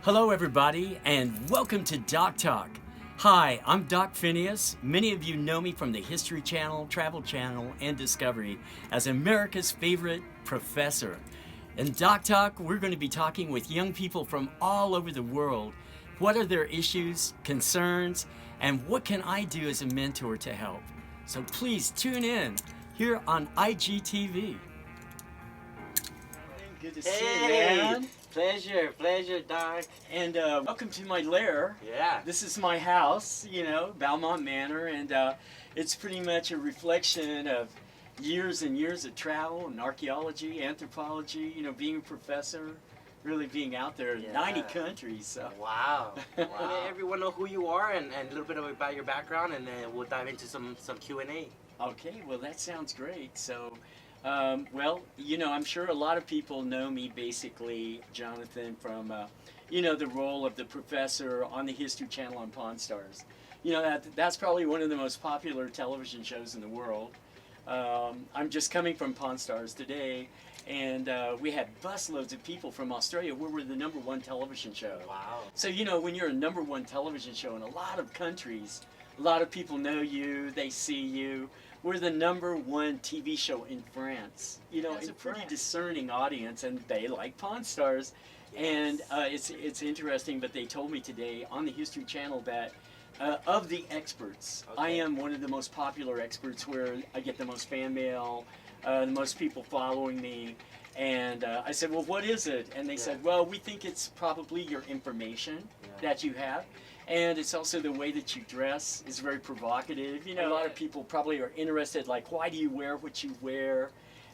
Hello everybody and welcome to Doc Talk. Hi, I'm Doc Phineas. Many of you know me from the History Channel, Travel Channel, and Discovery as America's favorite professor. In Doc Talk, we're going to be talking with young people from all over the world. What are their issues, concerns, and what can I do as a mentor to help? So please tune in here on IGTV. Good to see you, man. Pleasure, Doc. And welcome to my lair. Yeah. This is my house, Belmont Manor, and it's pretty much a reflection of years and years of travel and archaeology, anthropology, being a professor, really being out there in 90 countries. So. Wow. Let everyone know who you are and a little bit about your background, and then we'll dive into some Q&A. Okay, well that sounds great. So, I'm sure a lot of people know me basically, Jonathan, from, the role of the professor on the History Channel on Pawn Stars. That's probably one of the most popular television shows in the world. I'm just coming from Pawn Stars today, and we had busloads of people from Australia. We were the #1 television show. Wow. So, when you're a #1 television show in a lot of countries, a lot of people know you, they see you. We're the #1 TV show in France. It's a pretty discerning audience, and they like Pawn Stars. Yes. And it's interesting, but they told me today on the History Channel that of the experts, I am one of the most popular experts where I get the most fan mail, the most people following me. And I said, well, what is it? And they said, well, we think it's probably your information that you have. And it's also the way that you dress is very provocative. A lot of people probably are interested, like, why do you wear what you wear?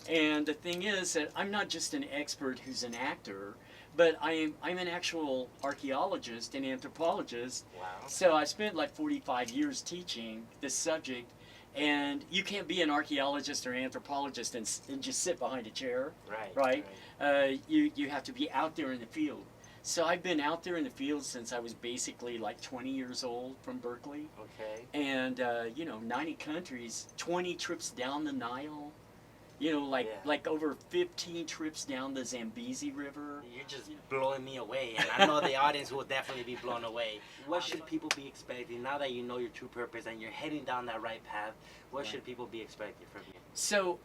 And the thing is that I'm not just an expert who's an actor, but I'm an actual archaeologist and anthropologist. Wow. So I spent like 45 years teaching this subject. And you can't be an archaeologist or anthropologist and just sit behind a chair, right? You have to be out there in the field. So I've been out there in the field since I was basically like 20 years old from Berkeley. Okay. And 90 countries, 20 trips down the Nile. Like over 15 trips down the Zambezi River. You're just blowing me away, and I know the audience will definitely be blown away. What should people be expecting now that you know your true purpose and you're heading down that right path? What should people be expecting from you? So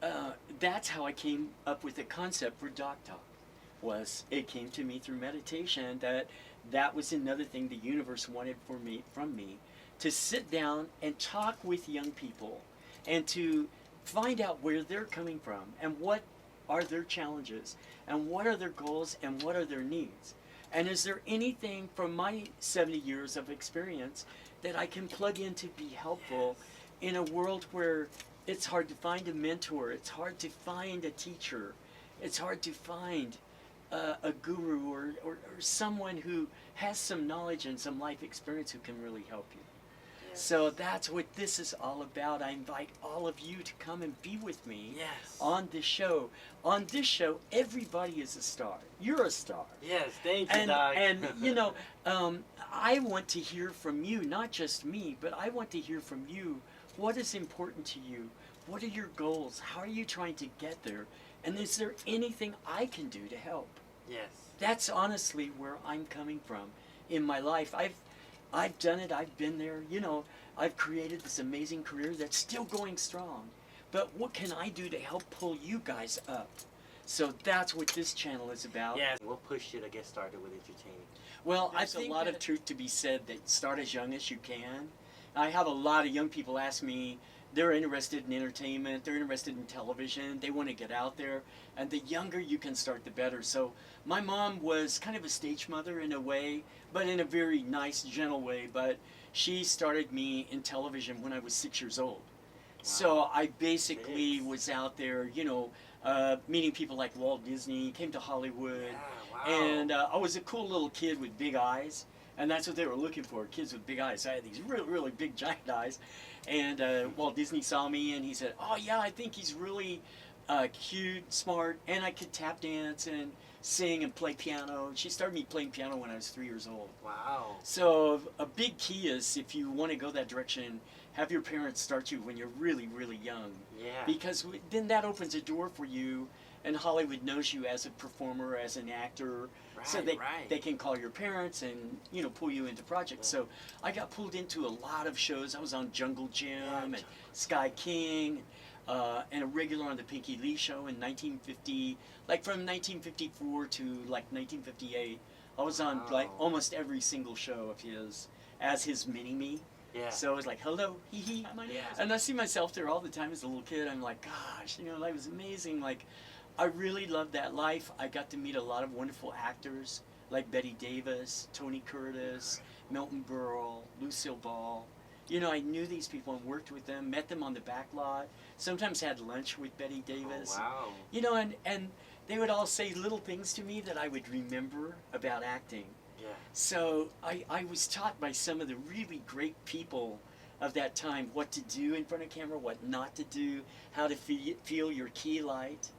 that's how I came up with the concept for Doc Talk. It came to me through meditation that was another thing the universe wanted from me, to sit down and talk with young people and to find out where they're coming from and what are their challenges and what are their goals and what are their needs. And is there anything from my 70 years of experience that I can plug in to be helpful in a world where it's hard to find a mentor, it's hard to find a teacher, it's hard to find a guru or someone who has some knowledge and some life experience who can really help you. So that's what this is all about. I invite all of you to come and be with me on this show. On this show, everybody is a star. You're a star. Yes, thank you, Doc. And I want to hear from you, not just me, but I want to hear from you. What is important to you? What are your goals? How are you trying to get there? And is there anything I can do to help? Yes. That's honestly where I'm coming from in my life. I've done it, I've been there, I've created this amazing career that's still going strong. But what can I do to help pull you guys up? So that's what this channel is about. Yeah, what pushed you to get started with entertaining? Well, I think a lot of truth to be said that start as young as you can. I have a lot of young people ask me, they're interested in entertainment, they're interested in television, they want to get out there, and the younger you can start, the better. So my mom was kind of a stage mother in a way, but in a very nice, gentle way, but she started me in television when I was 6 years old. Wow. So I basically was out there, meeting people like Walt Disney, came to Hollywood, and I was a cool little kid with big eyes. And that's what they were looking for, kids with big eyes. I had these really, really big, giant eyes. And Walt Disney saw me, and he said, oh, yeah, I think he's really cute, smart, and I could tap dance and sing and play piano. She started me playing piano when I was 3 years old. Wow. So a big key is, if you want to go that direction, have your parents start you when you're really, really young. Yeah. Because then that opens a door for you, and Hollywood knows you as a performer, as an actor, So they can call your parents and, you know, pull you into projects. So I got pulled into a lot of shows. I was on Jungle Gym and Sky King, and a regular on the Pinky Lee show in 1950, like from 1954 to like 1958. I was on like almost every single show of his as his mini-me. Yeah. So I was like, hello, hee hee. And I see myself there all the time as a little kid. I'm like, gosh, you know, life was amazing. Like, I really loved that life. I got to meet a lot of wonderful actors like Betty Davis, Tony Curtis, Milton Berle, Lucille Ball. You know, I knew these people and worked with them, met them on the back lot, sometimes had lunch with Betty Davis. Oh, wow. You know, and they would all say little things to me that I would remember about acting. Yeah. So I was taught by some of the really great people of that time what to do in front of camera, what not to do, how to feel your key light.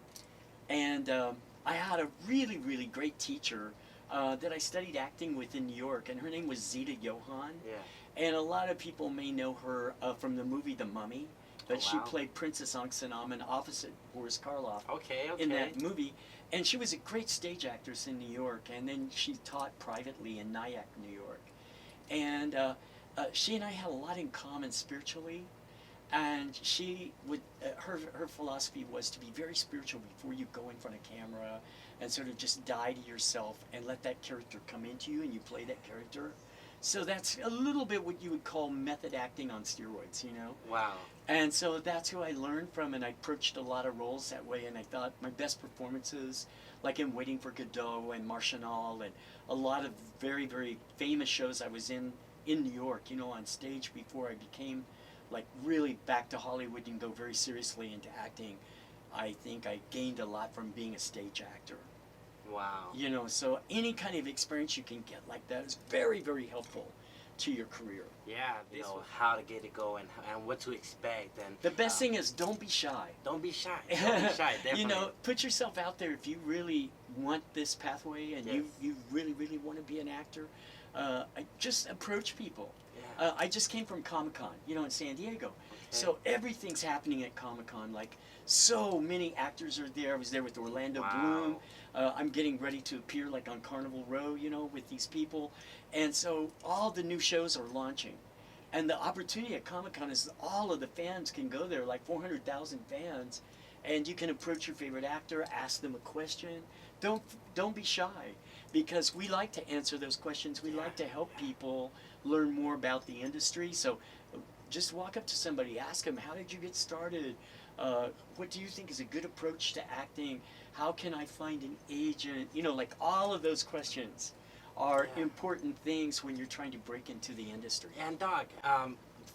And I had a really, really great teacher that I studied acting with in New York, and her name was Zita Johann. Yeah. And a lot of people may know her from the movie The Mummy, but she wow. played Princess Ankhsenamen opposite Boris Karloff Okay. in that movie. And she was a great stage actress in New York, and then she taught privately in Nyack, New York. And she and I had a lot in common spiritually, and she would her philosophy was to be very spiritual before you go in front of camera, and sort of just die to yourself and let that character come into you and you play that character. So that's a little bit what you would call method acting on steroids, you know? Wow. And so that's who I learned from, and I approached a lot of roles that way, and I thought my best performances, like in Waiting for Godot and Martial and a lot of very, very famous shows I was in New York, you know, on stage before I became like really back to Hollywood and go very seriously into acting. I think I gained a lot from being a stage actor. Wow. You know, so any kind of experience you can get like that is very, very helpful to your career. Yeah, you know, how to get it going and what to expect. And the best thing is don't be shy. Don't be shy. Don't be shy, definitely. You know, put yourself out there if you really want this pathway and Yes. you really, really want to be an actor. Just approach people. Yeah. I just came from Comic-Con, you know, in San Diego. Okay. So everything's happening at Comic-Con. Like, so many actors are there. I was there with Orlando Wow. Bloom. I'm getting ready to appear like on Carnival Row, you know, with these people. And so all the new shows are launching. And the opportunity at Comic-Con is all of the fans can go there, like 400,000 fans. And you can approach your favorite actor, ask them a question. Don't be shy, because we like to answer those questions. We like to help people learn more about the industry. So just walk up to somebody, ask them, how did you get started? What do you think is a good approach to acting? How can I find an agent? You know, like all of those questions are important things when you're trying to break into the industry. And Doc,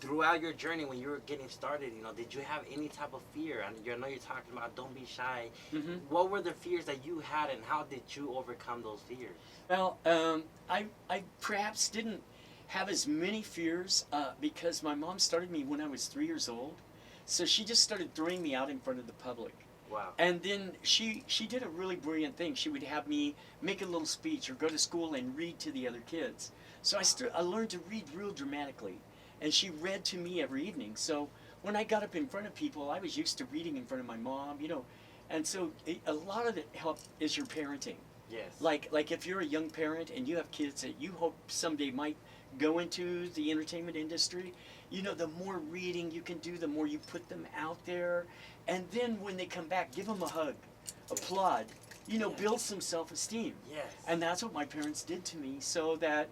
throughout your journey when you were getting started, you know, did you have any type of fear? And I know you're talking about don't be shy. Mm-hmm. What were the fears that you had, and how did you overcome those fears? Well, I perhaps didn't have as many fears because my mom started me when I was 3 years old. So she just started throwing me out in front of the public. Wow. And then she did a really brilliant thing. She would have me make a little speech or go to school and read to the other kids. So I learned to read real dramatically. And she read to me every evening. So when I got up in front of people, I was used to reading in front of my mom, you know. And so a lot of the help is your parenting. Yes. Like if you're a young parent and you have kids that you hope someday might go into the entertainment industry, you know, the more reading you can do, the more you put them out there. And then when they come back, give them a hug, applaud, you know, build some self-esteem. Yes. And that's what my parents did to me, so that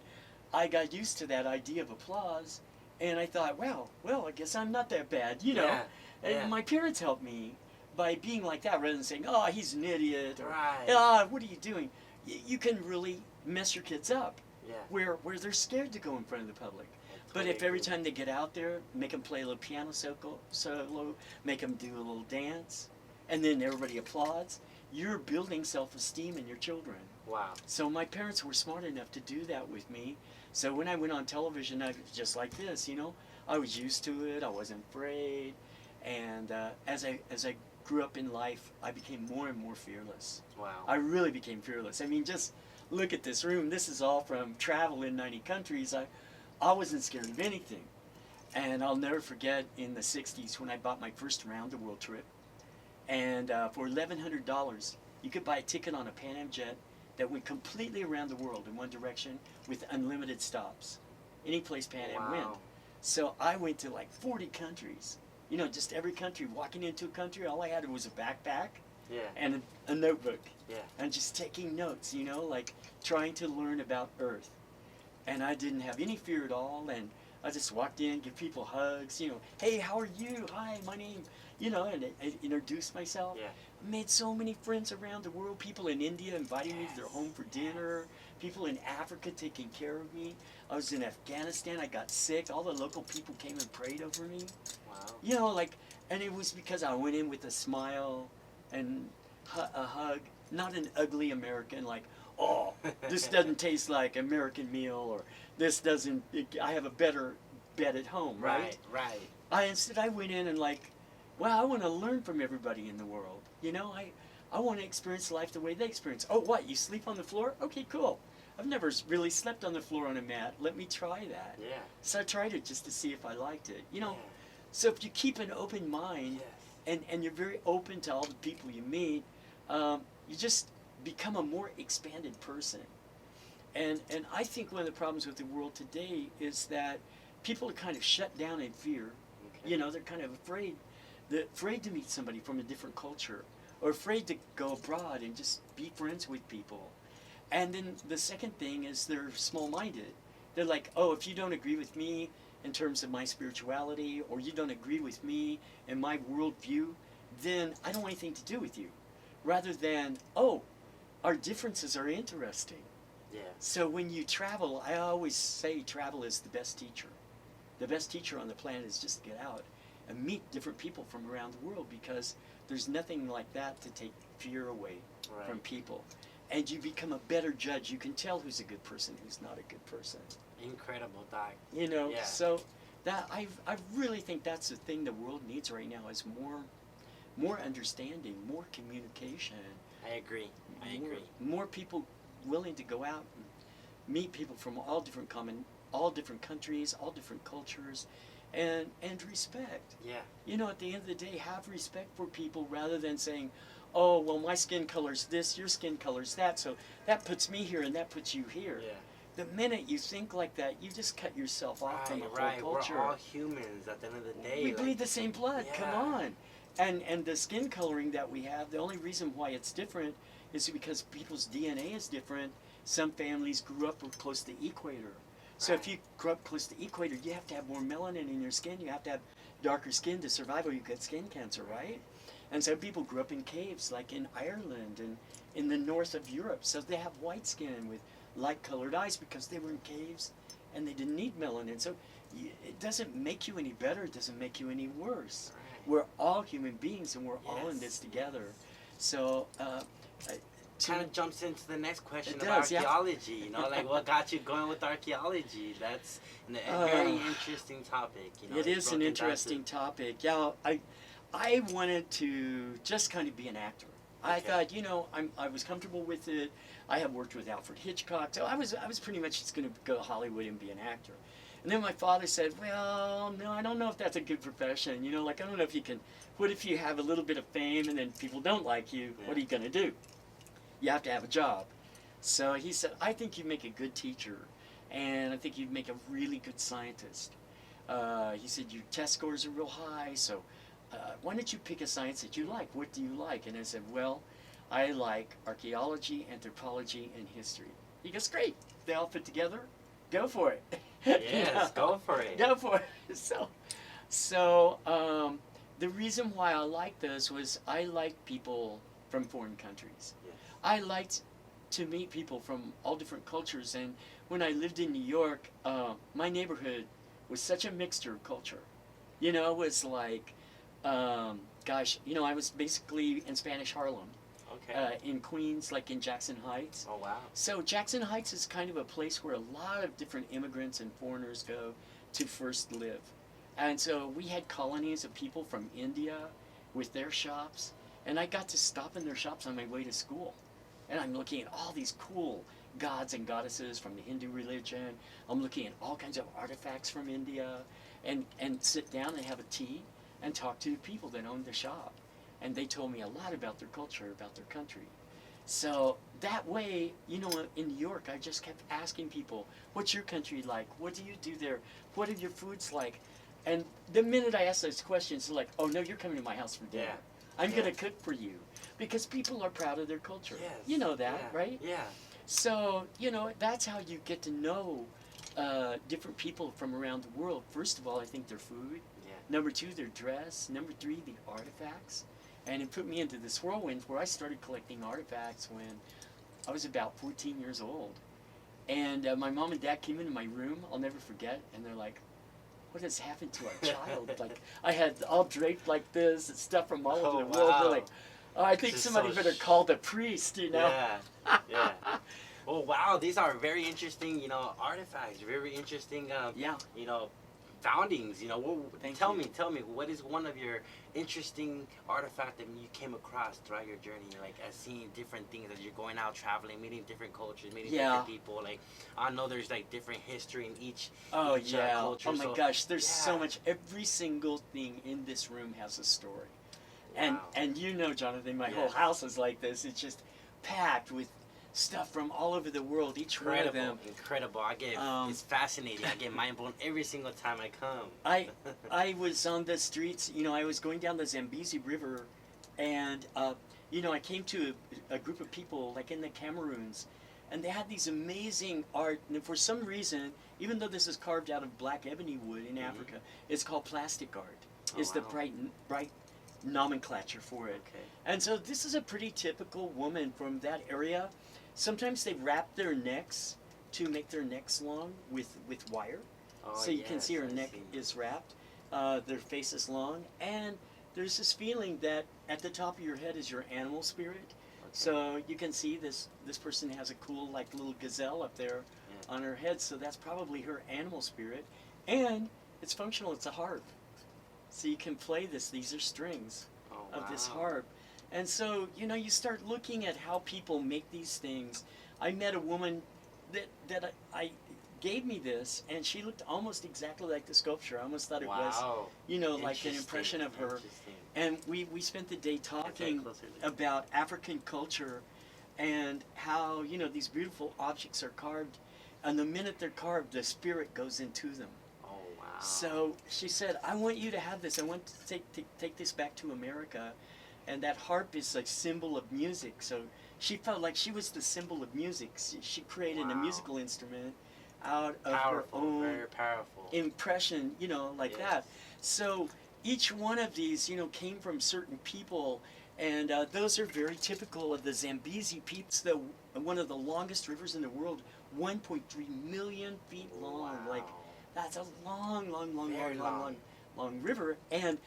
I got used to that idea of applause. And I thought, well, I guess I'm not that bad, you know. Yeah. And Yeah. my parents helped me by being like that, rather than saying, oh, he's an idiot, or, Right. ah, what are you doing? You can really mess your kids up, Yeah. where they're scared to go in front of the public. I But totally if every agree. time they get out there, make them play a little piano solo, make them do a little dance, and then everybody applauds, you're building self-esteem in your children. Wow. So my parents were smart enough to do that with me. So when I went on television, I was just like this, you know. I was used to it. I wasn't afraid. And as I grew up in life, I became more and more fearless. Wow. I really became fearless. I mean, just look at this room. This is all from travel in 90 countries. I wasn't scared of anything. And I'll never forget in the 60s when I bought my first round-the-world trip. And for $1,100, you could buy a ticket on a Pan Am jet that went completely around the world in one direction with unlimited stops. Any place Pan Am went. So I went to like 40 countries. You know, just every country. Walking into a country, all I had was a backpack and a notebook. Yeah. And just taking notes, you know, like trying to learn about Earth. And I didn't have any fear at all. And I just walked in, give people hugs, you know, hey, how are you? Hi, my name, you know, and I introduced myself. Yeah. I made so many friends around the world. People in India inviting me to their home for dinner. People in Africa taking care of me. I was in Afghanistan. I got sick. All the local people came and prayed over me. Wow. You know, like, and it was because I went in with a smile and a hug. Not an ugly American, like, oh, this doesn't taste like American meal, or this doesn't, I have a better bed at home, right? Right. Instead, I went in and like, well, I want to learn from everybody in the world. You know, I want to experience life the way they experience. Oh, what, you sleep on the floor? Okay, cool. I've never really slept on the floor on a mat. Let me try that. Yeah. So I tried it just to see if I liked it. You know, Yeah. so if you keep an open mind and you're very open to all the people you meet, you just become a more expanded person. And I think one of the problems with the world today is that people are kind of shut down in fear. Okay. You know, they're kind of afraid to meet somebody from a different culture, or afraid to go abroad and just be friends with people. And then the second thing is they're small-minded. They're like, oh, if you don't agree with me in terms of my spirituality, or you don't agree with me and my worldview, then I don't want anything to do with you. Rather than, oh, our differences are interesting. Yeah. So when you travel, I always say travel is the best teacher. The best teacher on the planet is just to get out and meet different people from around the world, because there's nothing like that to take fear away from people. And you become a better judge. You can tell who's a good person, who's not a good person. Incredible, Doc. You know, Yeah. so that I really think that's the thing the world needs right now, is more understanding, more communication. I agree. More people willing to go out and meet people from all different countries, all different cultures, and respect. Yeah. You know, at the end of the day, have respect for people, rather than saying, oh, well, my skin color's this, your skin color's that, so that puts me here and that puts you here. Yeah. The minute you think like that, you just cut yourself off from the whole culture. We're all humans at the end of the day. We bleed the same blood. Yeah. Come on. And the skin coloring that we have, the only reason why it's different is because people's DNA is different. Some families grew up close to the equator. So if you grew up close to the equator, you have to have more melanin in your skin. You have to have darker skin to survive, or you get skin cancer, right? And some people grew up in caves, like in Ireland and in the north of Europe. So they have white skin with light-colored eyes because they were in caves and they didn't need melanin. So it doesn't make you any better. It doesn't make you any worse. We're all human beings, and we're all in this together. So kind of jumps into the next question of does, archaeology. You know, like what got you going with archaeology? That's a very interesting topic. You know, it is an interesting topic. Yeah, I wanted to just kind of be an actor. I thought, you know, I was comfortable with it. I have worked with Alfred Hitchcock, so I was pretty much just going to go to Hollywood and be an actor. And then my father said, well, no, I don't know if that's a good profession. You know, like, I don't know if you can, what if you have a little bit of fame and then people don't like you? What are you going to do? You have to have a job. So he said, I think you'd make a good teacher, and I think you'd make a really good scientist. He said, your test scores are real high, so why don't you pick a science that you like? What do you like? And I said, well, I like archaeology, anthropology, and history. He goes, great. They all fit together. Go for it. Yes, go for it. Go for it. So the reason why I liked those was I liked people from foreign countries. Yes. I liked to meet people from all different cultures. And when I lived in New York, my neighborhood was such a mixture of culture. You know, it was like, gosh, you know, I was basically in Spanish Harlem. Okay. In Queens, like in Jackson Heights. Oh, wow. So Jackson Heights is kind of a place where a lot of different immigrants and foreigners go to first live. And so we had colonies of people from India with their shops, and I got to stop in their shops on my way to school. And I'm looking at all these cool gods and goddesses from the Hindu religion. I'm looking at all kinds of artifacts from India, and sit down and have a tea and talk to the people that owned the shop. And they told me a lot about their culture, about their country. So that way, you know, in New York, I just kept asking people, what's your country like? What do you do there? What are your foods like? And the minute I ask those questions, they're like, oh no, you're coming to my house for dinner. Yeah. I'm Yeah. going to cook for you. Because people are proud of their culture. Yes. You know that, Yeah. right? Yeah. So, you know, that's how you get to know different people from around the world. First of all, I think their food. Yeah. Number two, their dress. Number three, the artifacts. And it put me into this whirlwind where I started collecting artifacts when I was about 14 years old. And my mom and dad came into my room, I'll never forget, and they're like, what has happened to our child? Like, I had all draped like this and stuff from all over the world. Wow. They're like, oh, I think This is somebody so better call the priest, you know? Yeah. Yeah. Oh wow, these are very interesting, you know, artifacts. Very interesting, Yeah. you know, foundings. You know, Thank tell you. me, what is one of your interesting artifact that you came across throughout your journey? Like, as seeing different things as you're going out traveling, meeting different cultures, meeting Yeah. different people. Like, I know there's like different history in each. Oh, each, yeah. culture, Oh, my so- gosh. There's so yeah. much. Every single thing in this room has a story. And Wow. and you know, Jonathan, my whole Yes. house is like this. It's just packed with stuff from all over the world. Each one of Incredible, them. incredible. I get it's fascinating. I get mind blown every single time I come. I was on the streets, you know, I was going down the Zambezi River, and, you know, I came to a group of people, like in the Cameroons, and they had these amazing art, and for some reason, even though this is carved out of black ebony wood in Africa, it's called plastic art. Oh, It's the wow. bright nomenclature for it. Okay. And so this is a pretty typical woman from that area. Sometimes they wrap their necks to make their necks long with wire. Oh, So you can yes, see her I neck see. is wrapped, their face is long, and there's this feeling that at the top of your head is your animal spirit. Okay. So you can see this person has a cool like little gazelle up there Yeah. on her head, so that's probably her animal spirit. And it's functional, it's a harp. So you can play this, these are strings Oh, of this wow. harp. And so, you know, you start looking at how people make these things. I met a woman that I gave me this, and she looked almost exactly like the sculpture. I almost thought it was, Wow. you know, like an Interesting, impression of her. interesting. And we spent the day talking closer, Lee. about African culture and how, you know, these beautiful objects are carved, and the minute they're carved, the spirit goes into them. Oh wow. So she said, I want you to have this. I want to take this back to America. And that harp is a symbol of music. So she felt like she was the symbol of music. She created a Wow. musical instrument out of Powerful, her own very powerful. impression, you know, like Yes. that. So each one of these, you know, came from certain people. And those are very typical of the Zambezi people. It's one of the longest rivers in the world, 1.3 million feet long. Wow. Like, that's a long Very long river, and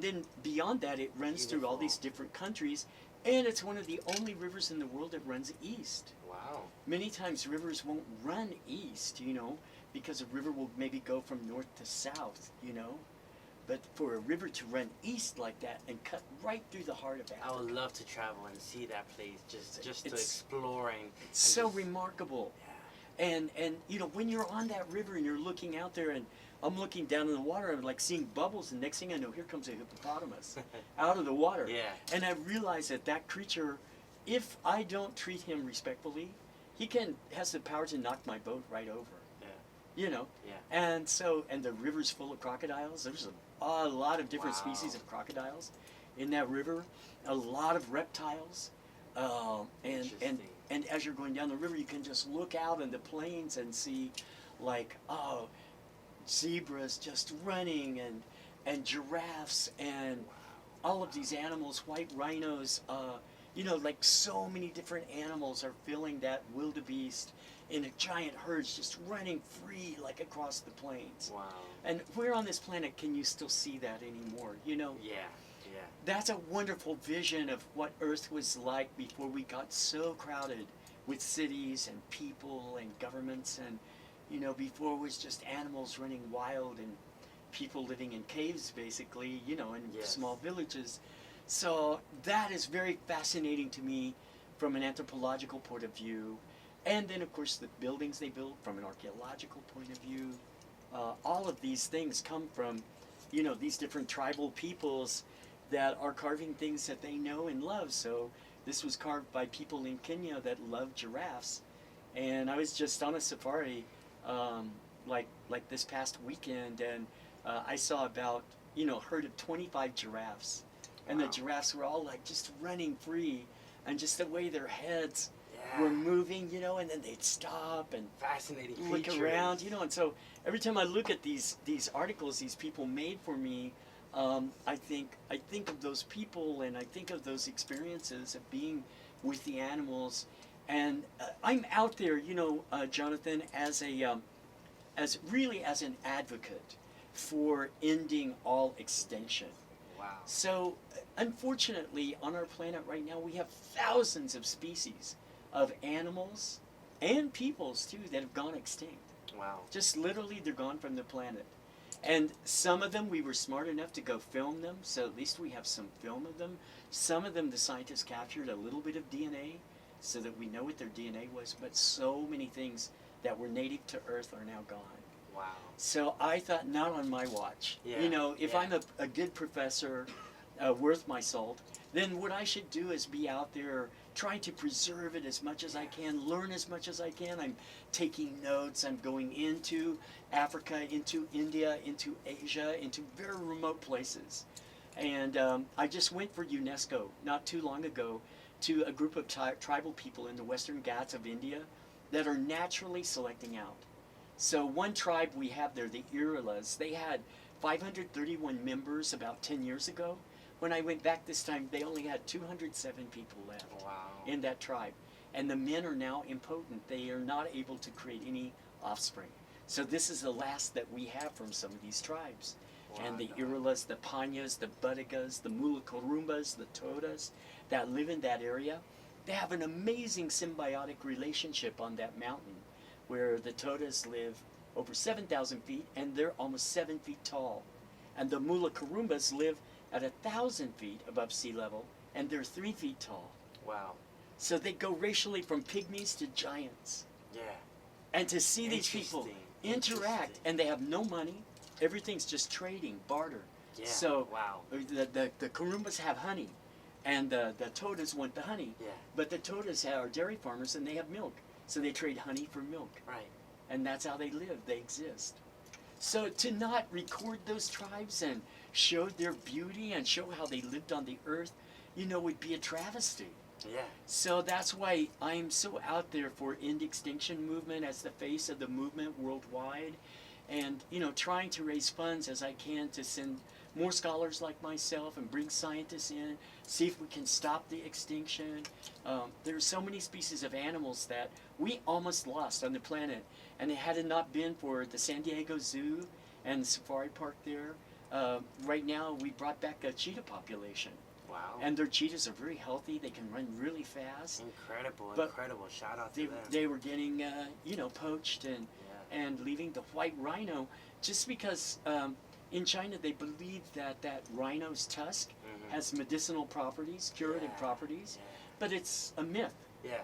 then beyond that it runs through all these Beautiful. different countries, and it's one of the only rivers in the world that runs east. Wow. Many times rivers won't run east, you know, because a river will maybe go from north to south, you know, but for a river to run east like that and cut right through the heart of I would Africa, love to travel and see that place, just to It's- exploring. it's so just- remarkable. Yeah. And you know, when you're on that river and you're looking out there, and I'm looking down in the water, I'm like seeing bubbles, and next thing I know, here comes a hippopotamus out of the water. Yeah. And I realize that creature, if I don't treat him respectfully, he has the power to knock my boat right over. Yeah. You know. Yeah. And so, and the river's full of crocodiles. There's a lot of different Wow. species of crocodiles in that river. A lot of reptiles. And Interesting. and as you're going down the river, you can just look out in the plains and see, like, zebras just running, and giraffes, and all of these animals, white rhinos. You know, like so many different animals are filling that wildebeest in a giant herds, just running free, like across the plains. Wow. And where on this planet can you still see that anymore? You know, Yeah. Yeah. that's a wonderful vision of what Earth was like before we got so crowded with cities and people and governments, and, you know, before it was just animals running wild and people living in caves, basically, you know, in Yes. small villages. So that is very fascinating to me from an anthropological point of view. And then, of course, the buildings they built from an archaeological point of view. All of these things come from, you know, these different tribal peoples that are carving things that they know and love. So This was carved by people in Kenya that love giraffes. And I was just on a safari, like this past weekend, and I saw about, a herd of 25 giraffes. And Wow. the giraffes were all like just running free, and just the way their heads Yeah. were moving, and then they'd stop and Fascinating look features. around, and so every time I look at these articles these people made for me, I think of those people, and I think of those experiences of being with the animals, and I'm out there, Jonathan, as an advocate for ending all extinction. Wow. So, unfortunately, on our planet right now, we have thousands of species of animals and peoples too that have gone extinct. Wow. Just literally, they're gone from the planet. And some of them, we were smart enough to go film them, so at least we have some film of them. Some of them, the scientists captured a little bit of DNA so that we know what their DNA was, but so many things that were native to Earth are now gone. Wow. So I thought, not on my watch. Yeah, If yeah. I'm a good professor, worth my salt, then what I should do is be out there trying to preserve it as much as I can, learn as much as I can. I'm taking notes. I'm going into Africa, into India, into Asia, into very remote places. And I just went for UNESCO not too long ago to a group of tribal people in the Western Ghats of India that are naturally selecting out. So one tribe we have there, the Irilas, they had 531 members about 10 years ago. When I went back this time, they only had 207 people left Wow. in that tribe. And the men are now impotent. They are not able to create any offspring. So this is the last that we have from some of these tribes. Wow, And the Doc. Irilas, the Panyas, the Budigas, the Mulakurumbas, the Todas that live in that area, they have an amazing symbiotic relationship on that mountain, where the Todas live over 7,000 feet and they're almost 7 feet tall. And the Mulakurumbas live at 1,000 feet above sea level and they're 3 feet tall. Wow. So they go racially from pygmies to giants. Yeah. And to see these people interact, Interesting. and they have no money, everything's just trading, barter. Yeah. So wow. the Kurumbas have honey, and the Todas want the honey. Yeah. But the Todas are dairy farmers and they have milk. So they trade honey for milk. Right. And that's how they live, they exist. So to not record those tribes and show their beauty and show how they lived on the earth, would be a travesty. Yeah. So that's why I'm so out there for End Extinction Movement as the face of the movement worldwide, and trying to raise funds as I can to send more scholars like myself and bring scientists in, see if we can stop the extinction. There are so many species of animals that we almost lost on the planet, and had it not been for the San Diego Zoo and the safari park there, right now we brought back a cheetah population. Wow. And their cheetahs are very healthy. They can run really fast. Incredible. But Incredible. Shout out to They, them. they were getting, poached and Yeah. and leaving the white rhino just because in China they believe that rhino's tusk Mhm. has medicinal properties, curative Yeah. properties, Yeah. but it's a myth. Yeah.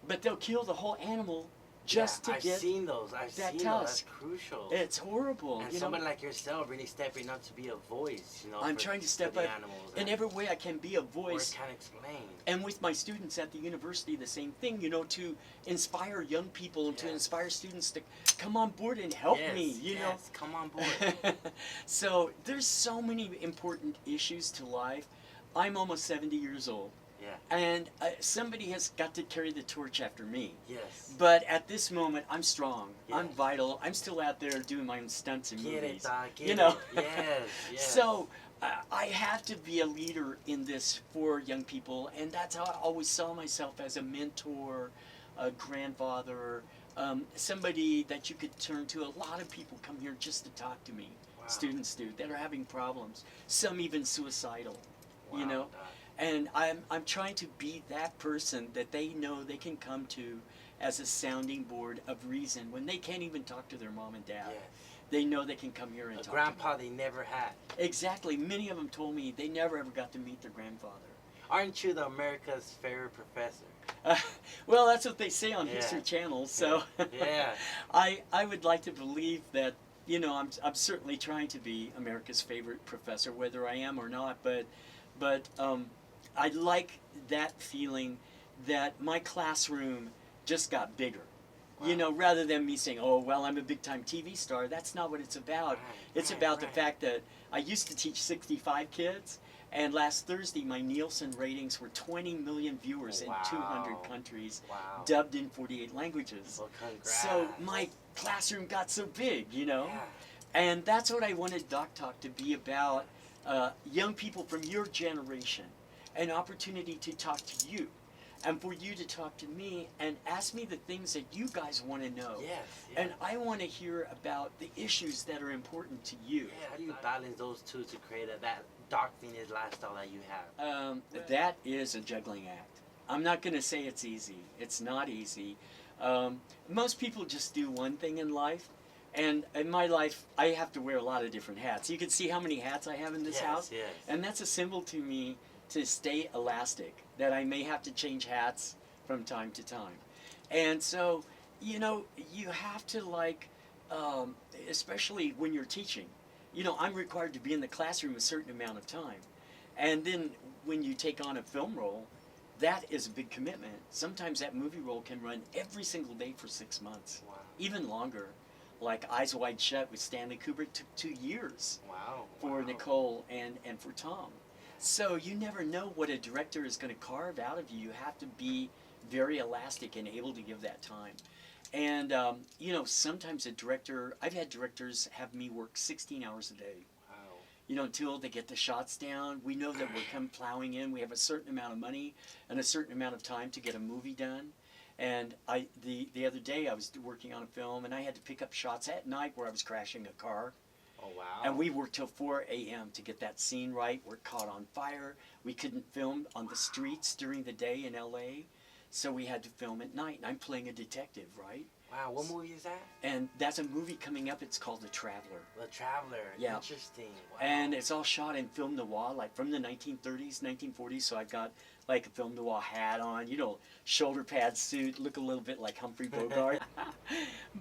But they'll kill the whole animal just yeah, to get. I've seen those. I've that seen those. That's tusk. crucial. It's horrible. And someone like yourself really stepping up to be a voice, I'm for, trying to for step the up animals. in every way I can be a voice. Or can explain. And with my students at the university, the same thing, to inspire young people and to Yes. inspire students to come on board and help yes, me, yes, come on board. So there's so many important issues to life. I'm almost 70 years old, Yeah. and somebody has got to carry the torch after me. Yes. But at this moment, I'm strong. I'm Yes. vital. I'm still out there doing my own stunts and Get movies. it, Doc. Get you know. it. Yes. Yes. So I have to be a leader in this for young people, and that's how I always saw myself, as a mentor, a grandfather, somebody that you could turn to. A lot of people come here just to talk to me. Wow. Students do, that are having problems. Some even suicidal. Wow, You know. Doc. And I'm trying to be that person that they know they can come to as a sounding board of reason when they can't even talk to their mom and dad. Yes. They know they can come here and A talk grandpa to me. they never had. Exactly. Many of them told me they never ever got to meet their grandfather. Aren't you the America's favorite professor? Well, that's what they say on Yeah. History Channel. So Yeah. I would like to believe that, I'm certainly trying to be America's favorite professor, whether I am or not. But I like that feeling that my classroom just got bigger. Wow. You know, rather than me saying, oh, well, I'm a big-time TV star, that's not what it's about. Right, It's right, about the right. fact that I used to teach 65 kids, and last Thursday my Nielsen ratings were 20 million viewers in 200 Wow. countries, Wow. dubbed in 48 languages. Well, congrats. So my classroom got so big, you know? Yeah. And that's what I wanted Doc Talk to be about, young people from your generation, an opportunity to talk to you, and for you to talk to me and ask me the things that you guys want to know. Yes. And I want to hear about the issues that are important to you. Yeah, how do you balance those two to create that Doc Phineas lifestyle that you have? That is a juggling act. I'm not going to say it's easy. It's not easy. Most people just do one thing in life. And in my life, I have to wear a lot of different hats. You can see how many hats I have in this house. Yes. And that's a symbol to me to stay elastic, that I may have to change hats from time to time. And so, you know, you have to especially when you're teaching, you know, I'm required to be in the classroom a certain amount of time. And then when you take on a film role, that is a big commitment. Sometimes that movie role can run every single day for 6 months, Wow. even longer. Like Eyes Wide Shut with Stanley Kubrick took 2 years Wow. for wow. Nicole and for Tom. So you never know what a director is going to carve out of you. You have to be very elastic and able to give that time. And, you know, sometimes I've had directors have me work 16 hours a day. Wow. You know, until they get the shots down. We know that we're plowing in. We have a certain amount of money and a certain amount of time to get a movie done. And the other day I was working on a film and I had to pick up shots at night where I was crashing a car. Oh, wow. And we worked till 4 a.m. to get that scene right. We're caught on fire. We couldn't film on the streets during the day in L.A., so we had to film at night. And I'm playing a detective, right? Wow, what movie is that? And that's a movie coming up. It's called The Traveler. The Traveler. Yeah. Interesting. Wow. And it's all shot in film noir, like from the 1930s, 1940s. So I've got like a film noir hat on, you know, shoulder pad suit, look a little bit like Humphrey Bogart.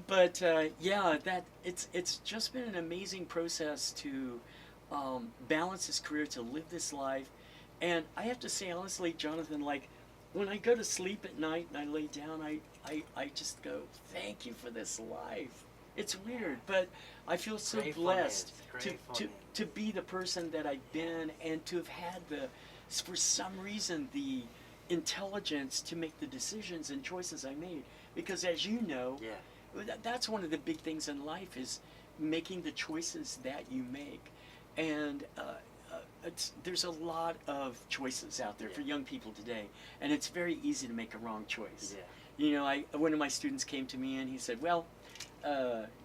But yeah, it's just been an amazing process to balance this career, to live this life. And I have to say honestly, Jonathan, like when I go to sleep at night and I lay down, I just go, thank you for this life. It's weird, but I feel so blessed to be the person that I've been and to have had for some reason, the intelligence to make the decisions and choices I made. Because as you know, that's one of the big things in life is making the choices that you make. And there's a lot of choices out there for young people today, and it's very easy to make a wrong choice. You know, one of my students came to me and he said, well,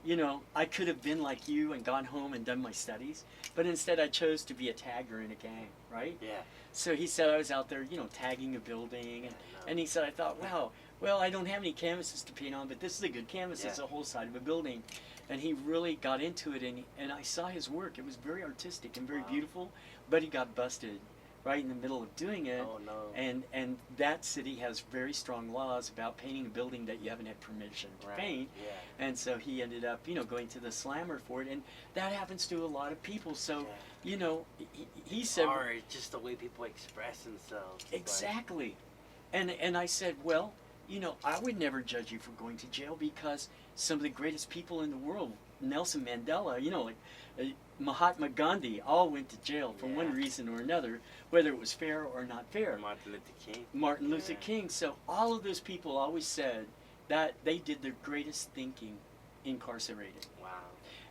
you know, I could have been like you and gone home and done my studies, but instead I chose to be a tagger in a gang, right? Yeah. So he said I was out there, you know, tagging a building, and he said, I thought, wow, well, I don't have any canvases to paint on, but this is a good canvas. It's a whole side of a building. And he really got into it, and I saw his work. It was very artistic and very beautiful, but he got busted right in the middle of doing it. Oh, no. And that city has very strong laws about painting a building that you haven't had permission to paint. Yeah. And so he ended up, you know, going to the slammer for it, and that happens to a lot of people. So, you know, he said... Or just the way people express themselves. Exactly. And I said, well, you know, I would never judge you for going to jail because some of the greatest people in the world, Nelson Mandela, you know, like Mahatma Gandhi, all went to jail for one reason or another, whether it was fair or not fair. Martin Luther King. So all of those people always said that they did their greatest thinking incarcerated. Wow.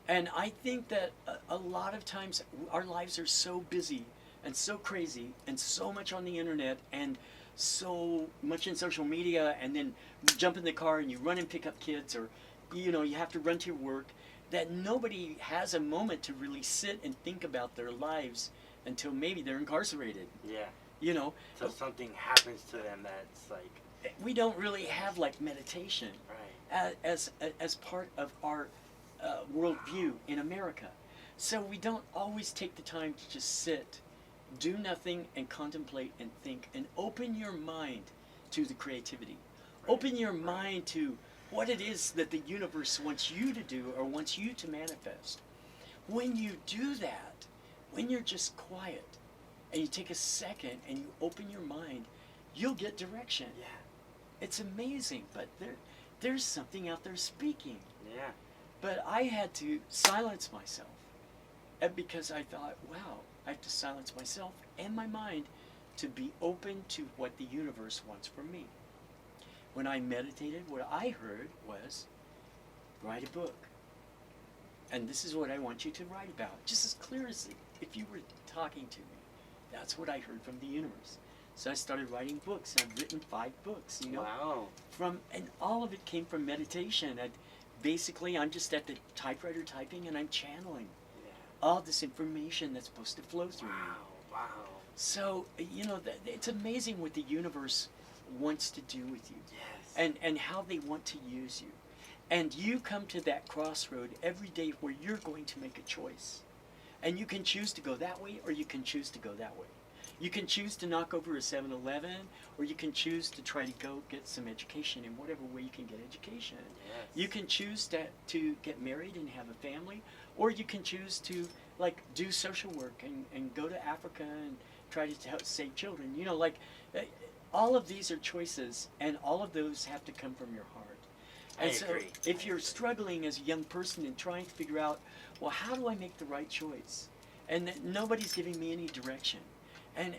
And I think that a lot of times our lives are so busy and so crazy and so much on the internet and so much in social media, and then you jump in the car and you run and pick up kids, or you know, you have to run to your work, that nobody has a moment to really sit and think about their lives until maybe they're incarcerated. Yeah. You know, so something happens to them that's like, we don't really have like meditation as part of our worldview in America. So we don't always take the time to just sit, do nothing, and contemplate and think, and open your mind to the creativity. Open your mind to what it is that the universe wants you to do or wants you to manifest. When you do that, when you're just quiet and you take a second and you open your mind, you'll get direction. Yeah. It's amazing, but there's something out there speaking. Yeah. But I had to silence myself, and because I thought, wow, I have to silence myself and my mind to be open to what the universe wants from me. When I meditated, what I heard was, write a book. And this is what I want you to write about, just as clear as if you were talking to me. That's what I heard from the universe. So I started writing books, and I've written 5 books, you know. Wow. And all of it came from meditation. Basically, I'm just at the typewriter typing, and I'm channeling all this information that's supposed to flow through me. Wow. So, you know, it's amazing what the universe wants to do with you. Yes. And how they want to use you. And you come to that crossroad every day where you're going to make a choice. And you can choose to go that way, or you can choose to go that way. You can choose to knock over a 7-Eleven, or you can choose to try to go get some education in whatever way you can get education. Yes. You can choose to get married and have a family, or you can choose to like do social work and go to Africa and try to help save children. You know, like all of these are choices, and all of those have to come from your heart. And so if you're struggling as a young person and trying to figure out, well, how do I make the right choice? And nobody's giving me any direction. And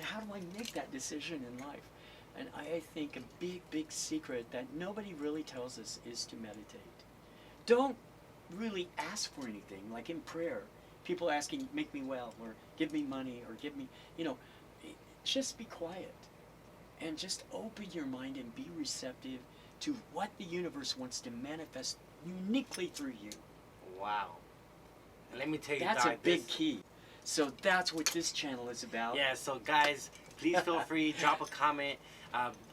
how do I make that decision in life? And I think a big secret that nobody really tells us is to meditate. Don't really ask for anything, like in prayer. People asking, make me well, or give me money, or give me, you know, just be quiet. And just open your mind and be receptive to what the universe wants to manifest uniquely through you. Wow. And let me tell you, that's Doc, a big key. So that's what this channel is about. Yeah, so guys, please feel free, drop a comment.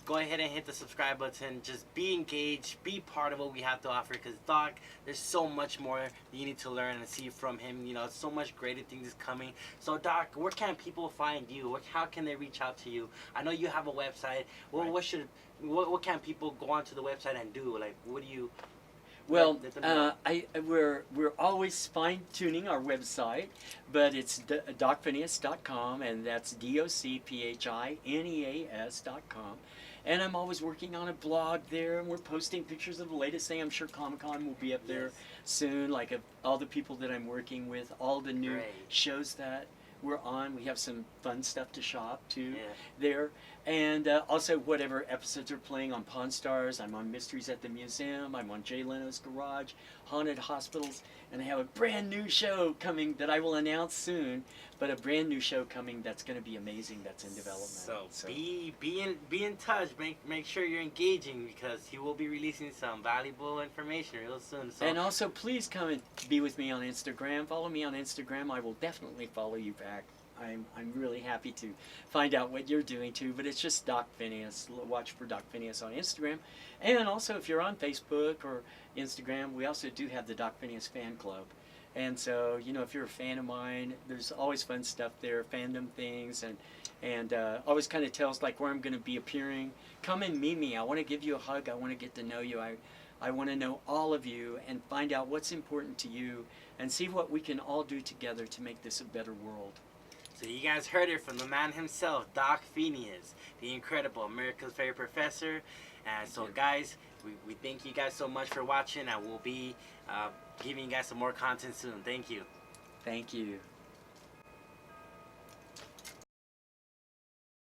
Go ahead and hit the subscribe button. Just be engaged, be part of what we have to offer, because Doc, there's so much more you need to learn and see from him. You know, so much greater things is coming. So Doc, where can people find you? How can they reach out to you? I know you have a website. Well, Right. what can people go onto the website and do? Like, what do you... Well, we're always fine-tuning our website, but it's docphineas.com, and that's DOCPHINEAS.com. And I'm always working on a blog there, and we're posting pictures of the latest thing. I'm sure Comic-Con will be up there soon, like of all the people that I'm working with, all the new shows that we're on. We have some fun stuff to shop too there. And also whatever episodes are playing on Pawn Stars. I'm on Mysteries at the Museum. I'm on Jay Leno's Garage, Haunted Hospitals. And I have a brand new show coming that I will announce soon. But a brand new show coming that's going to be amazing, that's in development. So be in touch. Make sure you're engaging, because he will be releasing some valuable information real soon. So. And also, please come and be with me on Instagram. Follow me on Instagram. I will definitely follow you back. I'm really happy to find out what you're doing too. But it's just Doc Phineas. Watch for Doc Phineas on Instagram. And also, if you're on Facebook or Instagram, we also do have the Doc Phineas fan club. And so, you know, if you're a fan of mine, there's always fun stuff there, fandom things, and always kind of tells like where I'm going to be appearing. Come and meet me. I want to give you a hug. I want to get to know you. I want to know all of you and find out what's important to you and see what we can all do together to make this a better world. So you guys heard it from the man himself, Doc Phineas, the incredible America's favorite professor. And so guys, we thank you guys so much for watching, and we'll be giving you guys some more content soon. Thank you. Thank you.